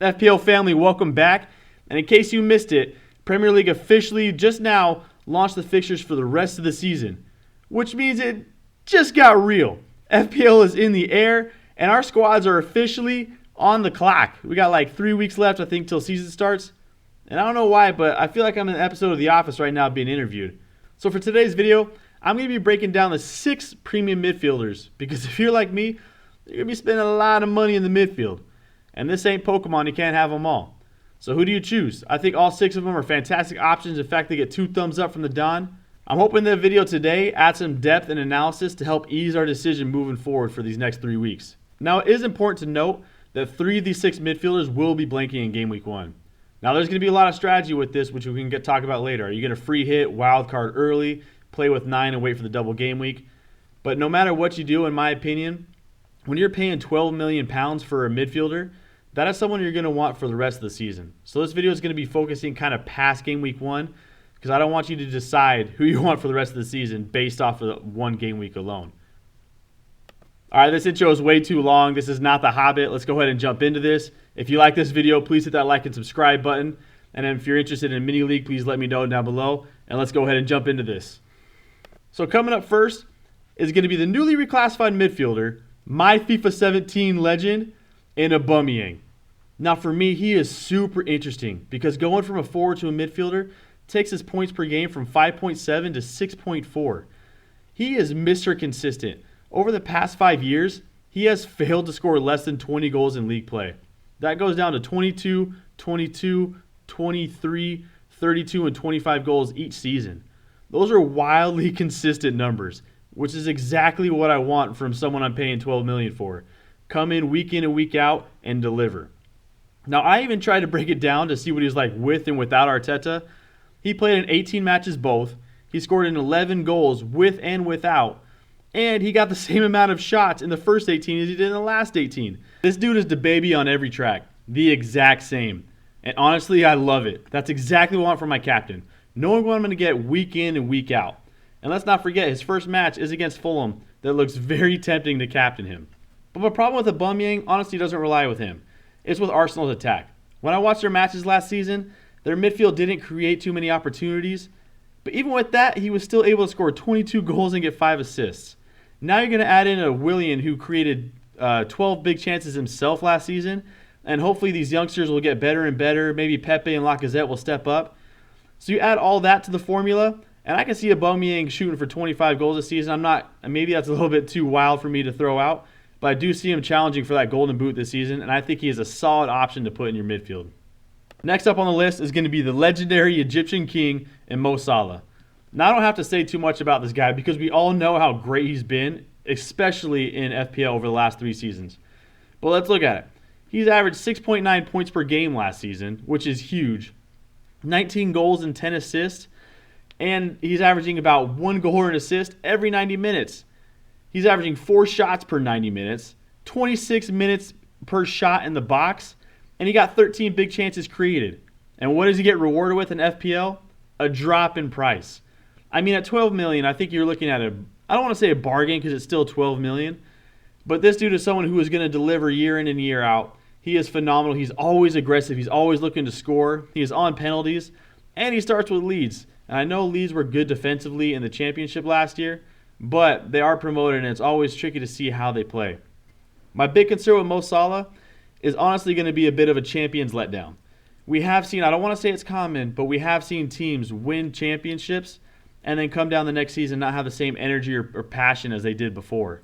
FPL family, welcome back. And in case you missed it, Premier League officially just now launched the fixtures for the rest of the season, which means it just got real. FPL is in the air, and our squads are officially on the clock. We got like 3 weeks left, I think, till season starts. And I don't know why, but I feel like I'm in an episode of The Office right now being interviewed. So for today's video, I'm going to be breaking down the 6 premium midfielders, because if you're like me, you're going to be spending a lot of money in the midfield. And this ain't Pokemon, you can't have them all. So who do you choose? I think all 6 of them are fantastic options. In fact, they get 2 thumbs up from the Don. I'm hoping the video today adds some depth and analysis to help ease our decision moving forward for these next 3 weeks. Now, it is important to note that 3 of these 6 midfielders will be blanking in Game Week 1. Now, there's going to be a lot of strategy with this, which we can talk about later. Are you going to free hit, wild card early, play with 9 and wait for the double game week? But no matter what you do, in my opinion, when you're paying £12 million for a midfielder, that is someone you're going to want for the rest of the season. So this video is going to be focusing kind of past Game Week 1, because I don't want you to decide who you want for the rest of the season based off of one game week alone. All right, this intro is way too long. This is not The Hobbit. Let's go ahead and jump into this. If you like this video, please hit that like and subscribe button. And then if you're interested in a mini league, please let me know down below. And let's go ahead and jump into this. So coming up first is going to be the newly reclassified midfielder, my FIFA 17 legend, in Aubameyang. Now for me, he is super interesting because going from a forward to a midfielder takes his points per game from 5.7 to 6.4. He is Mr. Consistent. Over the past 5 years, he has failed to score less than 20 goals in league play. That goes down to 22, 22, 23, 32, and 25 goals each season. Those are wildly consistent numbers, which is exactly what I want from someone I'm paying $12 million for. Come in and week out and deliver. Now, I even tried to break it down to see what he was like with and without Arteta. He played in 18 matches both. He scored in 11 goals with and without. And he got the same amount of shots in the first 18 as he did in the last 18. This dude is the baby on every track. The exact same. And honestly, I love it. That's exactly what I want from my captain. Knowing what I'm going to get week in and week out. And let's not forget, his first match is against Fulham. That looks very tempting to captain him. But my problem with Aubameyang honestly doesn't rely with him. It's with Arsenal's attack. When I watched their matches last season, their midfield didn't create too many opportunities. But even with that, he was still able to score 22 goals and get 5 assists. Now you're going to add in a Willian who created 12 big chances himself last season. And hopefully these youngsters will get better and better. Maybe Pepe and Lacazette will step up. So you add all that to the formula, and I can see Aubameyang shooting for 25 goals this season. Maybe that's a little bit too wild for me to throw out, but I do see him challenging for that golden boot this season, and I think he is a solid option to put in your midfield. Next up on the list is going to be the legendary Egyptian king and Mo Salah. Now, I don't have to say too much about this guy because we all know how great he's been, especially in FPL over the last 3 seasons. But let's look at it. He's averaged 6.9 points per game last season, which is huge. 19 goals and 10 assists, and he's averaging about 1 goal or an assist every 90 minutes. He's averaging 4 shots per 90 minutes, 26 minutes per shot in the box, and he got 13 big chances created. And what does he get rewarded with in FPL? A drop in price. I mean, at $12 million, I think you're looking at I don't want to say a bargain because it's still $12 million, but this dude is someone who is going to deliver year in and year out. He is phenomenal. He's always aggressive. He's always looking to score. He is on penalties, and he starts with Leeds. And I know Leeds were good defensively in the championship last year, but they are promoted, and it's always tricky to see how they play. My big concern with Mo Salah is honestly going to be a bit of a champions letdown. We have seen, I don't want to say it's common, but we have seen teams win championships and then come down the next season not have the same energy or passion as they did before.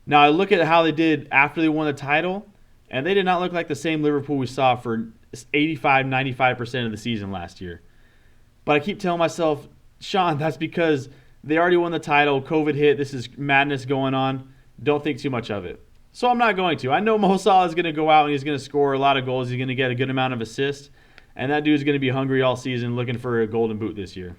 Now, I look at how they did after they won the title, and they did not look like the same Liverpool we saw for 85-95% of the season last year. But I keep telling myself, Sean, that's because they already won the title, COVID hit, this is madness going on. Don't think too much of it. So I'm not going to. I know Mo Salah is going to go out and he's going to score a lot of goals. He's going to get a good amount of assists. And that dude's going to be hungry all season looking for a golden boot this year.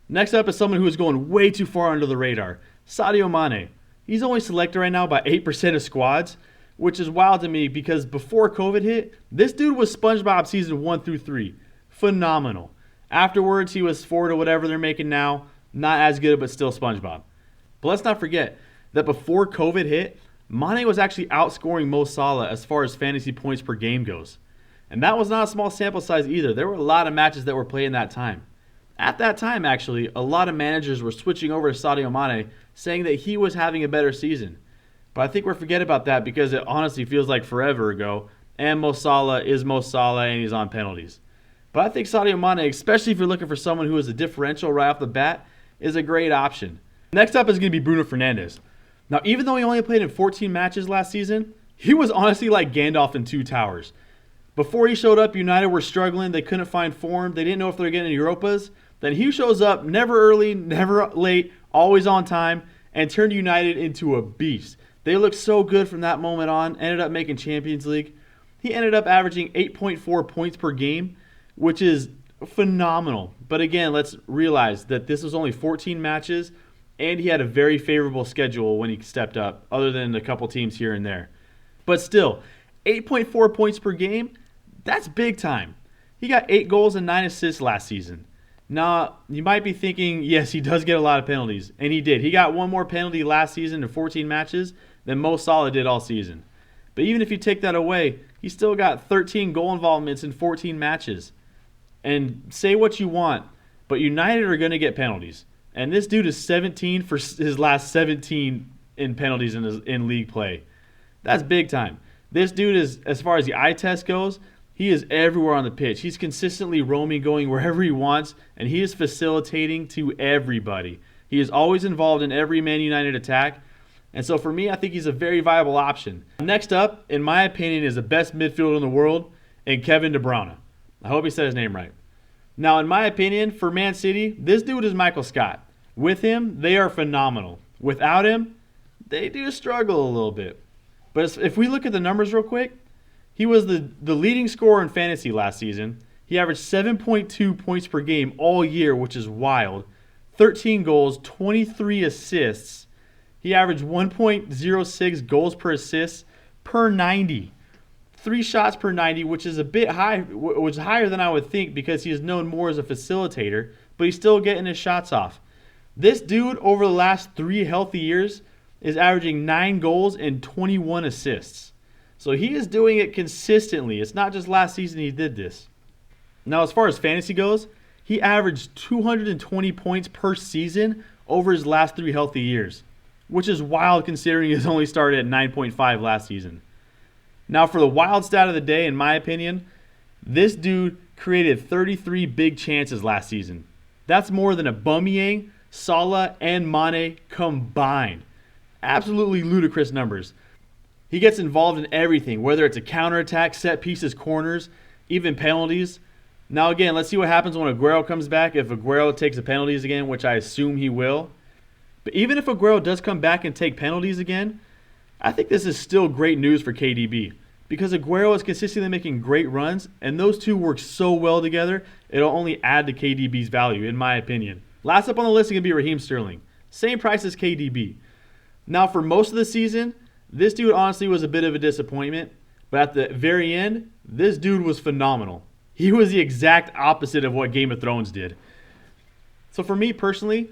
Next up is someone who is going way too far under the radar. Sadio Mane. He's only selected right now by 8% of squads, which is wild to me because before COVID hit, this dude was SpongeBob season 1 through 3. Phenomenal. Afterwards, he was 4 to whatever they're making now. Not as good, but still SpongeBob. But let's not forget that before COVID hit, Mane was actually outscoring Mo Salah as far as fantasy points per game goes. And that was not a small sample size either. There were a lot of matches that were played in that time. At that time, actually, a lot of managers were switching over to Sadio Mane, saying that he was having a better season. But I think we're forgetting about that because it honestly feels like forever ago, and Mo Salah is Mo Salah and he's on penalties. But I think Sadio Mane, especially if you're looking for someone who is a differential right off the bat, is a great option. Next up is going to be Bruno Fernandes. Now, even though he only played in 14 matches last season, he was honestly like Gandalf in Two Towers. Before he showed up, United were struggling. They couldn't find form. They didn't know if they were getting Europas. Then he shows up, never early, never late, always on time, and turned United into a beast. They looked so good from that moment on, ended up making Champions League. He ended up averaging 8.4 points per game, which is phenomenal. But again, let's realize that this was only 14 matches, and he had a very favorable schedule when he stepped up, other than a couple teams here and there. But still, 8.4 points per game, that's big time. He got 8 goals and 9 assists last season. Now, you might be thinking, yes, he does get a lot of penalties, and he did. He got one more penalty last season in 14 matches than Mo Salah did all season. But even if you take that away, he still got 13 goal involvements in 14 matches. And say what you want, but United are going to get penalties. And this dude is 17 for his last 17 in penalties in league play. That's big time. This dude is, as far as the eye test goes, he is everywhere on the pitch. He's consistently roaming, going wherever he wants, and he is facilitating to everybody. He is always involved in every Man United attack. And so for me, I think he's a very viable option. Next up, in my opinion, is the best midfielder in the world, and Kevin De Bruyne. I hope he said his name right. Now, in my opinion, for Man City, this dude is Michael Scott. With him, they are phenomenal. Without him, they do struggle a little bit. But if we look at the numbers real quick, he was the leading scorer in fantasy last season. He averaged 7.2 points per game all year, which is wild. 13 goals, 23 assists. He averaged 1.06 goals per assist per 90. 3 shots per 90, which is a bit high, which is higher than I would think because he is known more as a facilitator, but he's still getting his shots off. This dude, over the last 3 healthy years, is averaging 9 goals and 21 assists. So he is doing it consistently. It's not just last season he did this. Now, as far as fantasy goes, he averaged 220 points per season over his last 3 healthy years, which is wild considering he's only started at 9.5 last season. Now, for the wild stat of the day, in my opinion, this dude created 33 big chances last season. That's more than Aubameyang, Salah, and Mane combined. Absolutely ludicrous numbers. He gets involved in everything, whether it's a counterattack, set pieces, corners, even penalties. Now again, let's see what happens when Aguero comes back, if Aguero takes the penalties again, which I assume he will. But even if Aguero does come back and take penalties again, I think this is still great news for KDB. Because Aguero is consistently making great runs, and those two work so well together, it'll only add to KDB's value, in my opinion. Last up on the list is going to be Raheem Sterling. Same price as KDB. Now, for most of the season, this dude honestly was a bit of a disappointment, but at the very end, this dude was phenomenal. He was the exact opposite of what Game of Thrones did. So for me personally,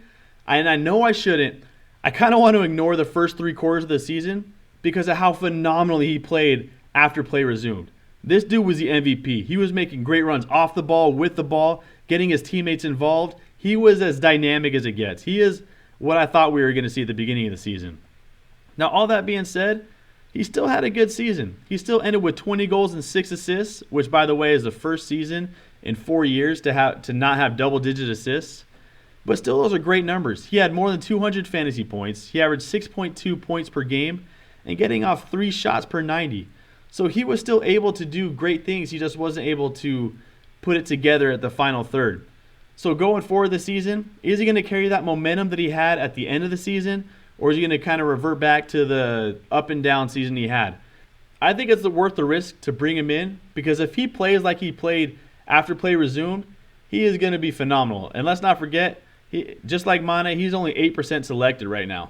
and I know I shouldn't, I kind of want to ignore the first 3 quarters of the season because of how phenomenally he played after play resumed. This dude was the MVP. He was making great runs off the ball, with the ball, getting his teammates involved. He was as dynamic as it gets. He is what I thought we were going to see at the beginning of the season. Now, all that being said, he still had a good season. He still ended with 20 goals and 6 assists, which, by the way, is the first season in 4 years to not have double-digit assists. But still, those are great numbers. He had more than 200 fantasy points. He averaged 6.2 points per game and getting off 3 shots per 90. So he was still able to do great things. He just wasn't able to put it together at the final third. So going forward this season, is he going to carry that momentum that he had at the end of the season, or is he going to kind of revert back to the up and down season he had? I think it's worth the risk to bring him in because if he plays like he played after play resumed, he is going to be phenomenal. And let's not forget, just like Mane, he's only 8% selected right now.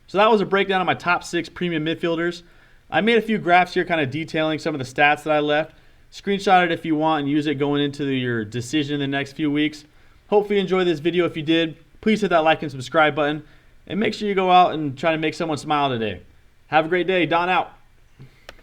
So that was a breakdown of my top 6 premium midfielders. I made a few graphs here kind of detailing some of the stats that I left. Screenshot it if you want and use it going into your decision in the next few weeks. Hopefully you enjoyed this video. If you did, please hit that like and subscribe button. and make sure you go out and try to make someone smile today. Have a great day. Don out.